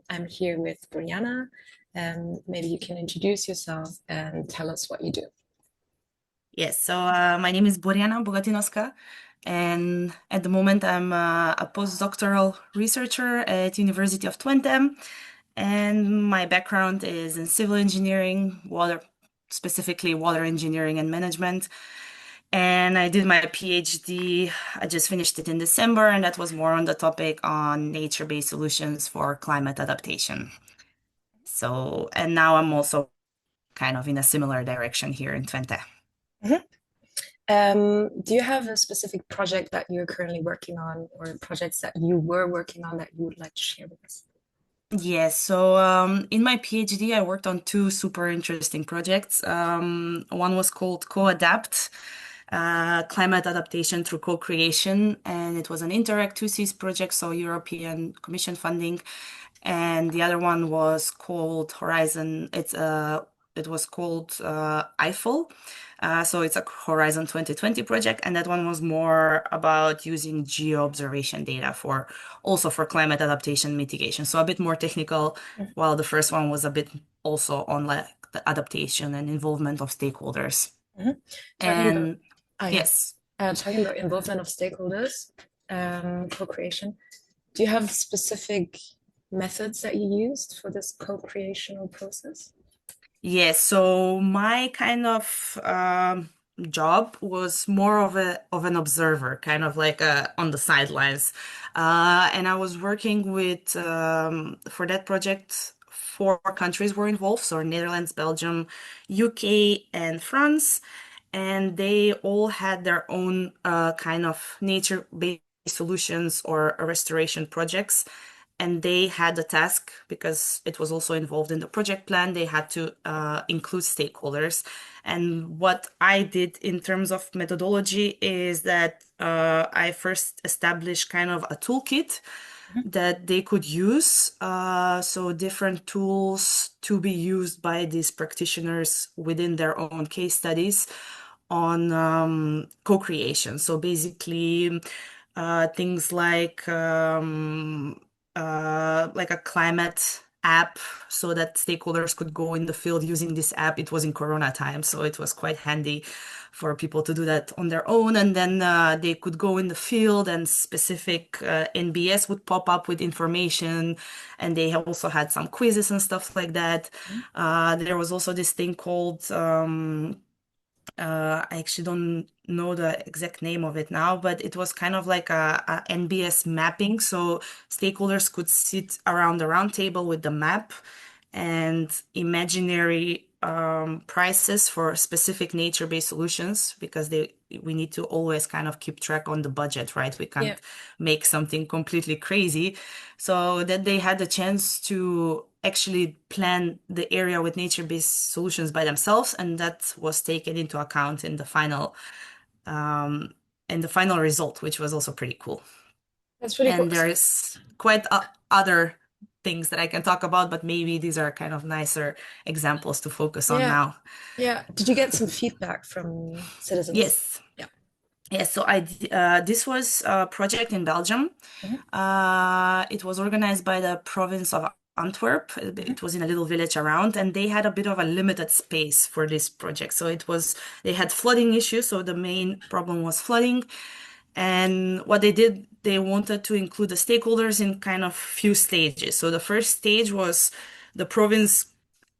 I'm here with Borjana. Maybe you can introduce yourself and tell us what you do. Yes, so my name is Borjana Bogatinoska, and at the moment I'm a postdoctoral researcher at University of Twente, and my background is in civil engineering, specifically water engineering and management. And I did my PhD. I just finished it in December, and that was more on the topic on nature-based solutions for climate adaptation. So, and now I'm also kind of in a similar direction here in Twente. Mhm. Do you have a specific project that you're currently working on, or projects that you were working on that you would like to share with us? Yes, so in my PhD, I worked on two super interesting projects. One was called Co-Adapt, Climate Adaptation through Co-Creation, and it was an Interact 2Cs project, so European Commission funding. And the other one was called Horizon. It was called Eiffel. So it's a Horizon 2020 project, and that one was more about using geo-observation data for also for climate adaptation mitigation. So a bit more technical, Mhm. while the first one was a bit also on like the adaptation and involvement of stakeholders. Mhm. Talking about, And oh yeah, yes. talking about involvement of stakeholders, co-creation. Do you have specific methods that you used for this co-creational process? Yes, so my kind of job was more of an observer, kind of like on the sidelines, and I was working with for that project. Four countries were involved, so Netherlands, Belgium, UK, and France, and they all had their own kind of nature-based solutions or restoration projects, and they had a task because it was also involved in the project plan. They had to include stakeholders. And what I did in terms of methodology is that I first established kind of a toolkit Mhm. that they could use. So different tools to be used by these practitioners within their own case studies on co-creation. So basically, things like a climate app so that stakeholders could go in the field using this app. It was in Corona time, so it was quite handy for people to do that on their own. And then they could go in the field and specific NBS would pop up with information. And they have also had some quizzes and stuff like that. There was also this thing called I actually don't know the exact name of it now, but it was kind of like a NBS mapping. So stakeholders could sit around the round table with the map and imaginary prices for specific nature-based solutions because we need to always kind of keep track on the budget, right? We Yeah, can't make something completely crazy. So that they had the chance to actually plan the area with nature-based solutions by themselves, and that was taken into account um, in the final result, which was also pretty cool. that's really cool. And there is quite other things that I can talk about, but maybe these are kind of nicer examples to focus on Yeah, now. yeah. Did you get some feedback from citizens? Yes. Yeah. Yes, so this was a project in Belgium. Mhm. It was organized by the province of Antwerp. Mhm. It was in a little village around, and they had a bit of a limited space for this project. So they had flooding issues. So the main problem was flooding. And what they did, they wanted to include the stakeholders in kind of few stages. So the first stage was the province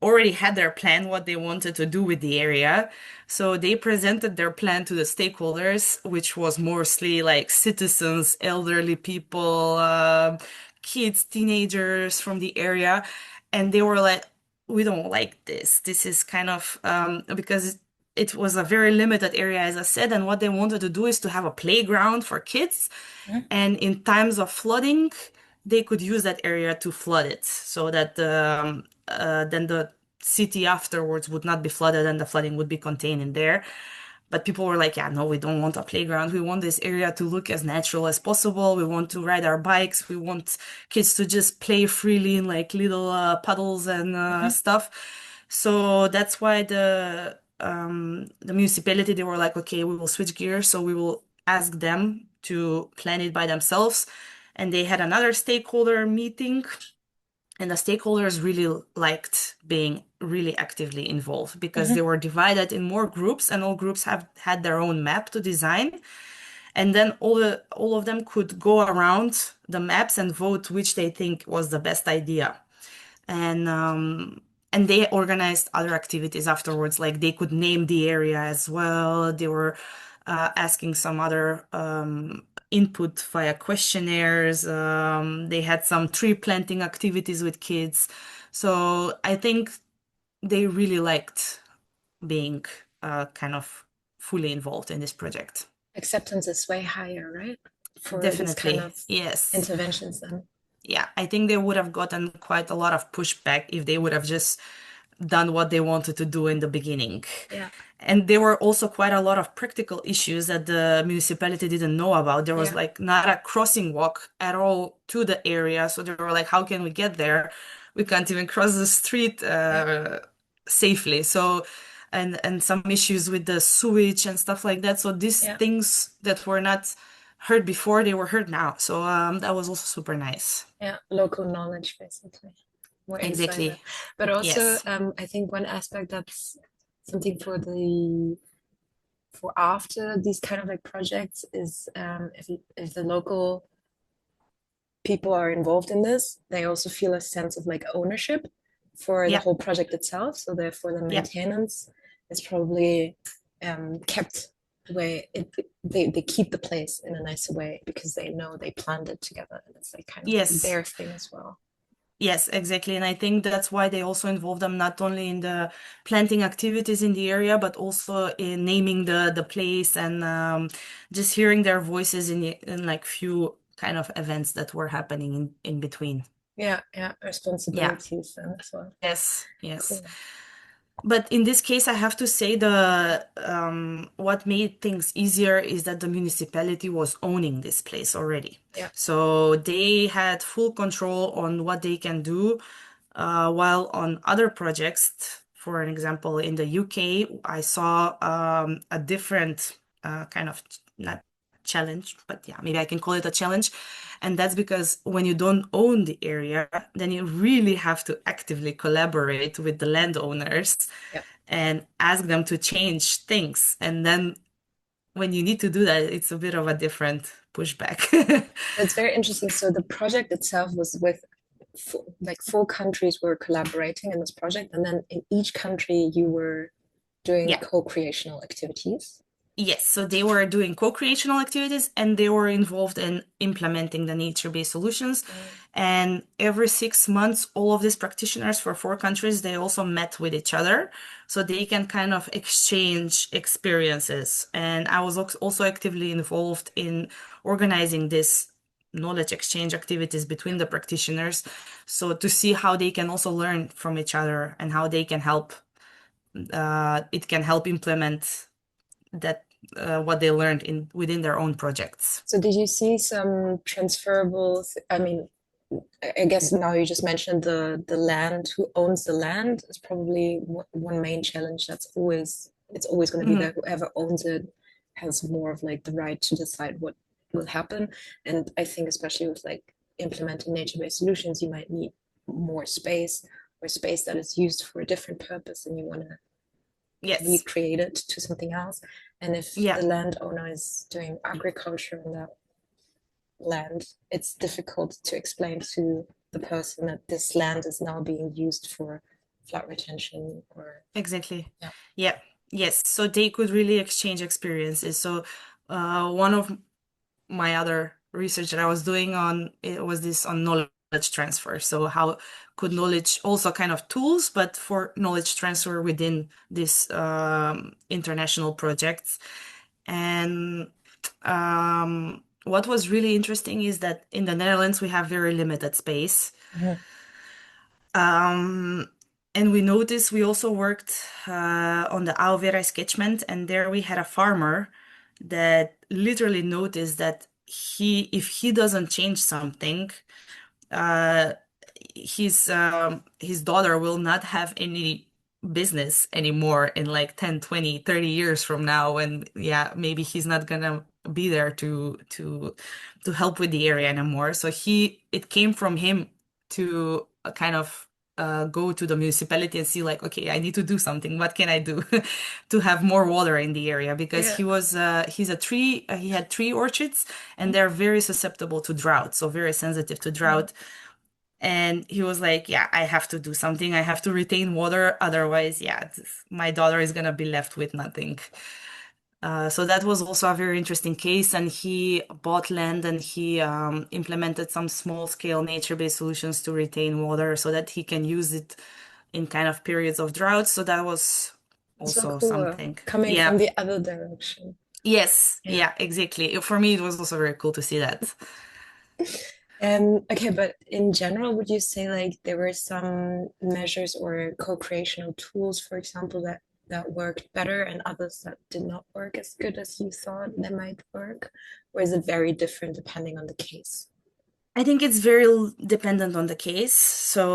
already had their plan, what they wanted to do with the area. So they presented their plan to the stakeholders, which was mostly like citizens, elderly people, kids, teenagers from the area. And they were like, we don't like this. This is kind of because it was a very limited area, as I said. And what they wanted to do is to have a playground for kids. Mhm. And in times of flooding, they could use that area to flood it so that then the city afterwards would not be flooded and the flooding would be contained in there. But people were like, yeah, no, we don't want a playground. We want this area to look as natural as possible. We want to ride our bikes. We want kids to just play freely in like little puddles and Mhm. stuff. So that's why the municipality, they were like, okay, we will switch gears. So we will ask them to plan it by themselves. And they had another stakeholder meeting And the stakeholders really liked being really actively involved because they Hmm. were divided in more groups, and all groups have had their own map to design. And then all of them could go around the maps and vote which they think was the best idea. And they organized other activities afterwards, like they could name the area as well. They were asking some other input via questionnaires. They had some tree planting activities with kids. So I think they really liked being kind of fully involved in this project. Acceptance is way higher, right? For these kind Definitely, of yes. interventions then. Yeah, I think they would have gotten quite a lot of pushback if they would have just done what they wanted to do in the beginning. Yeah, And there were also quite a lot of practical issues that the municipality didn't know about. There was yeah, like not a crossing walk at all to the area. So they were like, how can we get there? We can't even cross the street yeah, safely. So, and some issues with the sewage and stuff like that. So these yeah, things that were not heard before, they were heard now. So that was also super nice. yeah. Local knowledge, basically. More insider. Exactly. But also, Yes. I think one aspect that's something for after these kind of like projects is if the local people are involved in this, they also feel a sense of like ownership for the Yeah. whole project itself. So therefore, the Yeah. maintenance is probably kept the way they keep the place in a nicer way because they know they planned it together and it's like kind of like Yes. their thing as well. Yes, exactly. And I think that's why they also involve them not only in the planting activities in the area, but also in naming the place and just hearing their voices in like few kind of events that were happening in between. Yeah, yeah, Yeah. responsibilities and as well. Yes. Yes. Cool. But in this case, I have to say the what made things easier is that the municipality was owning this place already. Yeah, So they had full control on what they can do. While on other projects, for an example, in the UK, I saw a different kind of not challenge, but yeah, maybe I can call it a challenge. And that's because when you don't own the area, then you really have to actively collaborate with the landowners yeah. and ask them to change things. And then when you need to do that, it's a bit of a different pushback. That's very interesting. So the project itself was with like four countries were collaborating in this project, and then in each country you were doing Yeah. co-creational activities. Yes, so they were doing co-creational activities and they were involved in implementing the nature-based solutions. Mm. And every 6 months, all of these practitioners for four countries, they also met with each other so they can kind of exchange experiences. And I was also actively involved in organizing this knowledge exchange activities between the practitioners. So to see how they can also learn from each other and how they can help, it can help implement that what they learned in within their own projects. So did you see some transferable? I mean, I guess now you just mentioned the land. Who owns the land is probably one main challenge. That's always it's always going to be Mhm. there. Whoever owns it has more of like the right to decide what will happen. And I think especially with like implementing nature-based solutions, you might need more space or space that is used for a different purpose, and you want to Yes. recreate it to something else. And if Yeah. the landowner is doing agriculture in that land, it's difficult to explain to the person that this land is now being used for flood retention or Exactly. yeah. Yeah. Yes. So they could really exchange experiences. So one of my other research that I was doing on it was this on knowledge transfer. So how could knowledge also kind of tools, but for knowledge transfer within this international projects. And what was really interesting is that in the Netherlands we have very limited space. Mhm. Um, and we noticed we also worked on the aloe vera sketchment, and there we had a farmer that literally noticed that if he doesn't change something, uh, his daughter will not have any business anymore in like 10, 20, 30 years from now. And yeah, maybe he's not gonna be there to help with the area anymore. So it came from him to kind of go to the municipality and see like, okay, I need to do something. What can I do to have more water in the area? Because Yeah. he had tree orchards and they're very susceptible to drought, so very sensitive to Mhm. drought. And he was like, yeah, I have to do something. I have to retain water. Otherwise, yeah, my daughter is gonna be left with nothing. So that was also a very interesting case, and he bought land and he implemented some small-scale nature-based solutions to retain water so that he can use it in kind of periods of drought. So that was So also cool. something. Coming from Yeah. the other direction. Yes. Yeah. Yeah, exactly. For me, it was also very cool to see that. Okay, but in general, would you say like there were some measures or co-creational tools, for example, that worked better and others that did not work as good as you thought they might work? Or is it very different depending on the case? I think it's very dependent on the case. So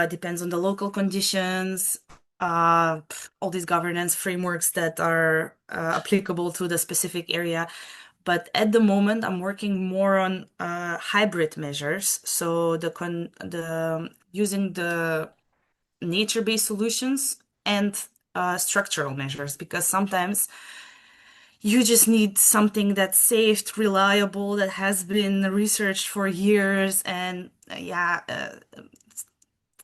depends on the local conditions, all these governance frameworks that are applicable to the specific area. But at the moment, I'm working more on hybrid measures. So the using the nature-based solutions and structural measures, because sometimes you just need something that's safe, reliable, that has been researched for years, and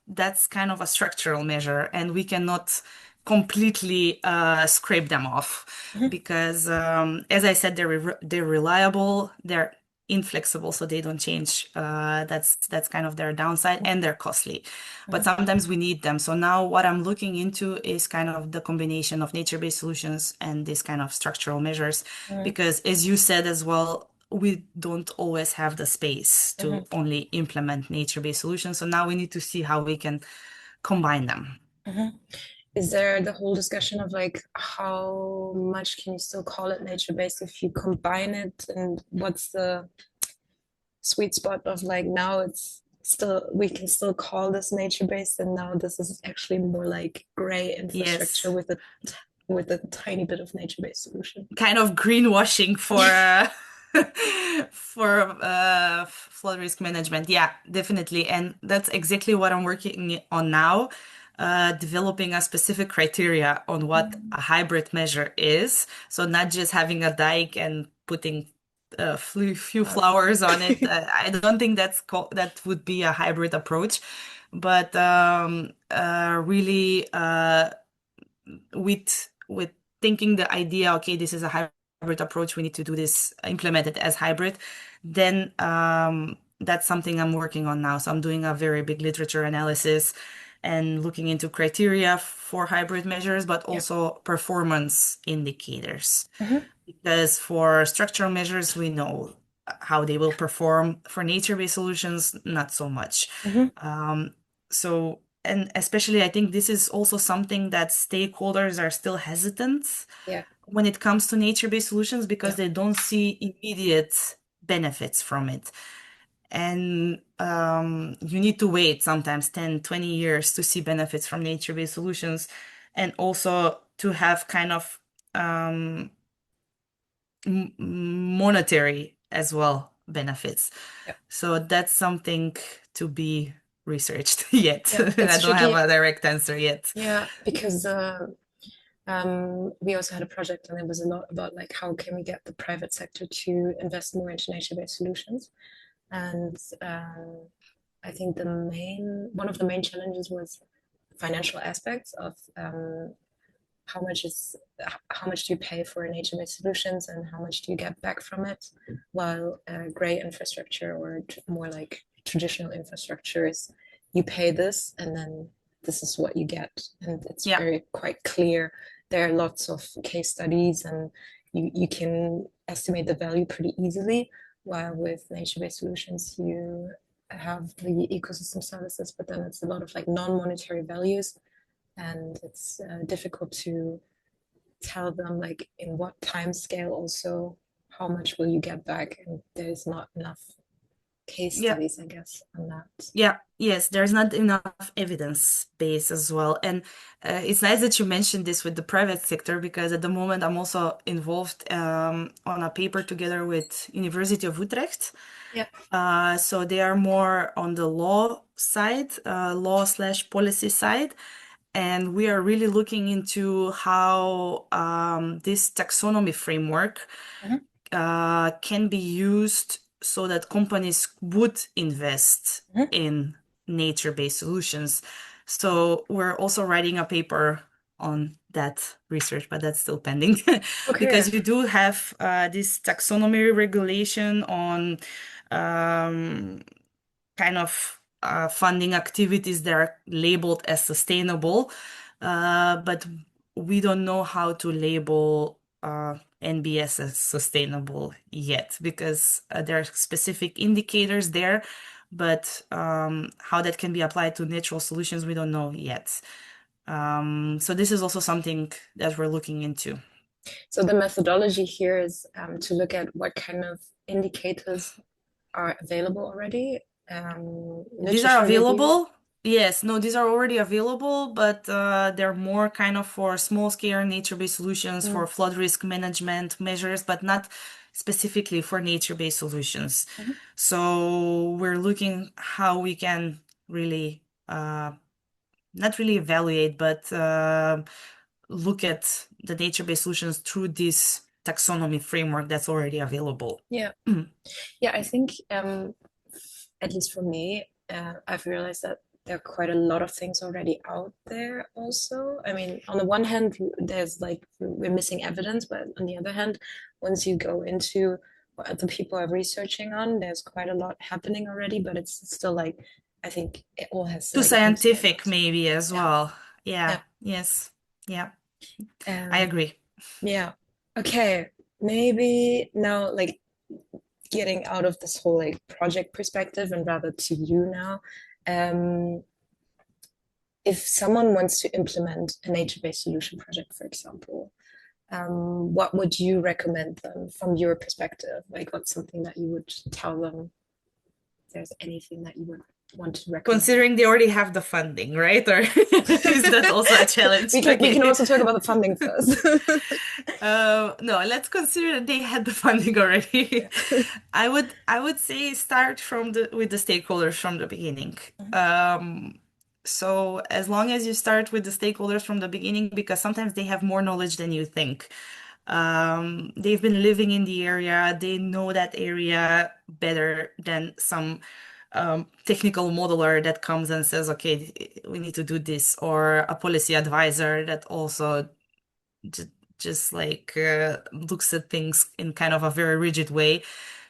that's kind of a structural measure, and we cannot completely scrape them off Mhm, because, as I said, they're reliable, they're inflexible, so they don't change. That's kind of their downside, and they're costly. But mhm, sometimes we need them. So now what I'm looking into is kind of the combination of nature-based solutions and this kind of structural measures, mhm, because as you said as well, we don't always have the space to mhm, only implement nature-based solutions. So now we need to see how we can combine them. mhm. Is there the whole discussion of like how much can you still call it nature-based if you combine it, and what's the sweet spot of like now it's still we can still call this nature-based and now this is actually more like gray infrastructure Yes, with a tiny bit of nature-based solution. kind of greenwashing for for flood risk management. Yeah, definitely. And that's exactly what I'm working on now, developing a specific criteria on what a hybrid measure is. So not just having a dike and putting a few Uh, flowers on it. I don't think that would be a hybrid approach, but really with thinking the idea, okay, this is a hybrid approach, we need to do this, implement it as hybrid, then that's something I'm working on now. So I'm doing a very big literature analysis and looking into criteria for hybrid measures, but yeah. also performance indicators. Mhm, Because for structural measures, we know how they will perform. For nature-based solutions, not so much. mhm, Um, and especially, I think this is also something that stakeholders are still hesitant yeah. when it comes to nature-based solutions Yeah. because they don't see immediate benefits from it. And you need to wait sometimes 10, 20 years to see benefits from nature-based solutions and also to have kind of monetary as well benefits. Yeah. So that's something to be researched yet. Yeah. I It's don't have tricky. a direct answer yet. Yeah, because we also had a project and it was a lot about like how can we get the private sector to invest more into nature-based solutions. And I think the main one of the main challenges was financial aspects of how much is how much do you pay for nature-based solutions and how much do you get back from it, while gray infrastructure or more like traditional infrastructure is you pay this and then this is what you get, and it's Yeah. very quite clear. There are lots of case studies and you can estimate the value pretty easily, while with nature-based solutions you have the ecosystem services, but then it's a lot of like non-monetary values, and it's difficult to tell them like in what time scale also how much will you get back, and there's not enough case Yeah. studies, I guess, on that. Yeah, yes, there's not enough evidence base as well. And it's nice that you mentioned this with the private sector because at the moment I'm also involved on a paper together with University of Utrecht. Yeah. So they are more on the law side, law/policy side. And we are really looking into how this taxonomy framework Mhm. can be used so that companies would invest Mhm. in nature-based solutions. So we're also writing a paper on that research, but that's still pending Okay. because you do have this taxonomy regulation on um, kind of funding activities that are labeled as sustainable, but we don't know how to label NBS as sustainable yet because there are specific indicators there, but how that can be applied to natural solutions, we don't know yet. So this is also something that we're looking into. So the methodology here is to look at what kind of indicators are available already, These are literature review. available. Yes, no, these are already available, but they're more kind of for small scale nature-based solutions Mm. for flood risk management measures, but not specifically for nature-based solutions. Mhm. So we're looking how we can really not really evaluate, but look at the nature-based solutions through this taxonomy framework that's already available. Yeah. Yeah, I think at least for me, I've realized that there are quite a lot of things already out there also. I mean, on the one hand, there's like we're missing evidence, but on the other hand, once you go into what other people are researching on, there's quite a lot happening already, but it's still like I think it all has to Too like come together. scientific, maybe as Yeah. well. Yeah, Yeah. yes, yeah, I Um, agree. yeah. Okay. Maybe now like getting out of this whole like project perspective and rather to you now. Um, if someone wants to implement a nature-based solution project, for example, what would you recommend them from your perspective? Like, what's something that you would tell them? If there's anything that you would want to recommend? Considering they already have the funding, right? Or is that also a challenge? We can Okay. also talk about the funding first. No, let's consider that they had the funding already. Yeah. I would say start from the with the stakeholders from the beginning. So as long as you start with the stakeholders from the beginning, because sometimes they have more knowledge than you think. They've been living in the area, they know that area better than some technical modeler that comes and says, okay, we need to do this, or a policy advisor that also j just like looks at things in kind of a very rigid way.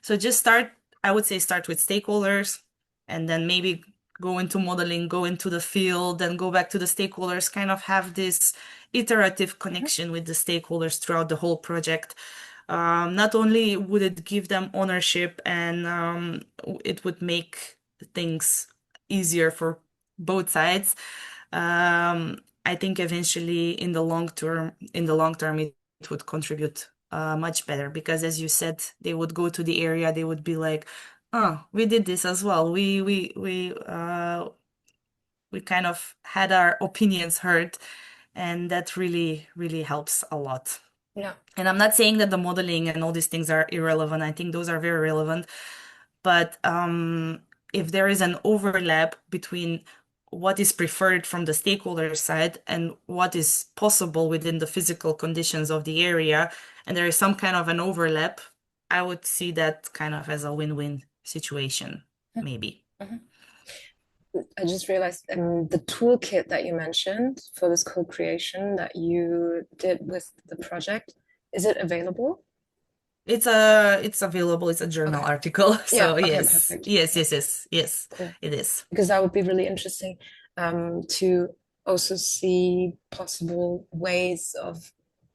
So just start, I would say start with stakeholders and then maybe go into modeling, go into the field, then go back to the stakeholders, kind of have this iterative Mhm. connection with the stakeholders throughout the whole project. Not only would it give them ownership and it would make things easier for both sides, I think eventually in the long term, it would contribute much better because, as you said, they would go to the area, they would be like, "Oh, we did this as well. We kind of had our opinions heard," and that really, really helps a lot. Yeah. And I'm not saying that the modeling and all these things are irrelevant. I think those are very relevant. But if there is an overlap between what is preferred from the stakeholder side and what is possible within the physical conditions of the area, and there is some kind of an overlap, I would see that kind of as a win-win situation, maybe. Mhm. I just realized the toolkit that you mentioned for this co-creation that you did with the project, is it available? It's available, it's a journal Okay. article. Yeah. So Okay. yes, Perfect. yes, Yeah. yes, yes, yes, Cool. it is. Because that would be really interesting to also see possible ways of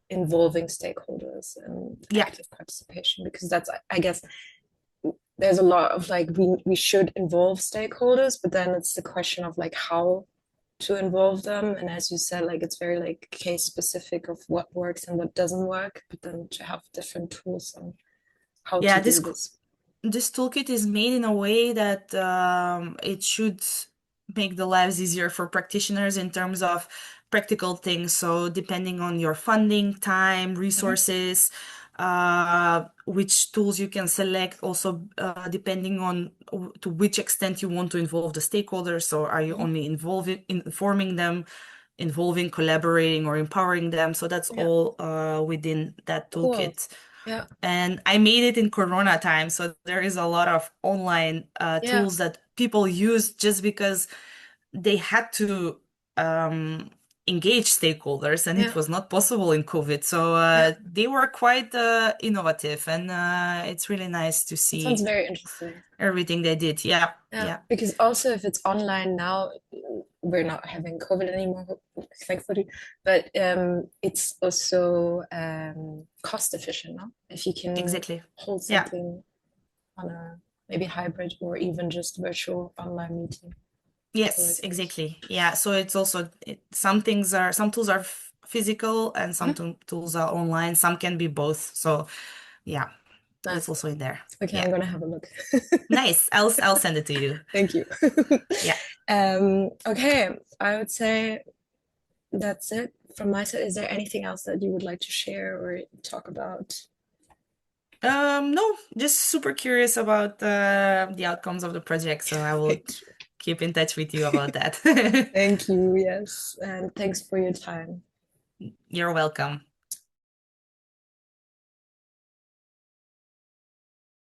involving stakeholders and Yeah. active participation. Because that's, I guess, there's a lot of like we should involve stakeholders, but then it's the question of like how to involve them. And as you said, like it's very like case specific of what works and what doesn't work, but then to have different tools on how to Yeah, do this. this toolkit is made in a way that it should make the lives easier for practitioners in terms of practical things. So depending on your funding, time, Mhm. resources, which tools you can select, also depending on to which extent you want to involve the stakeholders. So are you Mhm. only involving informing them, involving, collaborating, or empowering them? So that's Yeah, all within that cool. toolkit. Yeah, And I made it in Corona time, so there is a lot of online yeah, tools that people use just because they had to um, engage stakeholders, and it yeah, was not possible in COVID. So yeah. they were quite innovative, and it's really nice to That sounds see very interesting. everything they did. Yeah, Yeah, yeah, because also if it's online now, we're not having COVID anymore, thankfully, but it's also cost efficient, no? If you can exactly. hold Yeah. something on a maybe hybrid or even just virtual online meeting. It's Yes, always good. exactly. Yeah, so it's also some things are some tools are physical and some Mhm. tools are online. Some can be both. So yeah, it's Nice. also in there. Okay, I'm Yeah. gonna have a look. Nice. I'll send it to you. Thank you. Yeah. Okay, I would say that's it from my side. Is there anything else that you would like to share or talk about? No, just super curious about the outcomes of the project, so I will Thank you. keep in touch with you about that. Thank you, yes. And thanks for your time. You're welcome.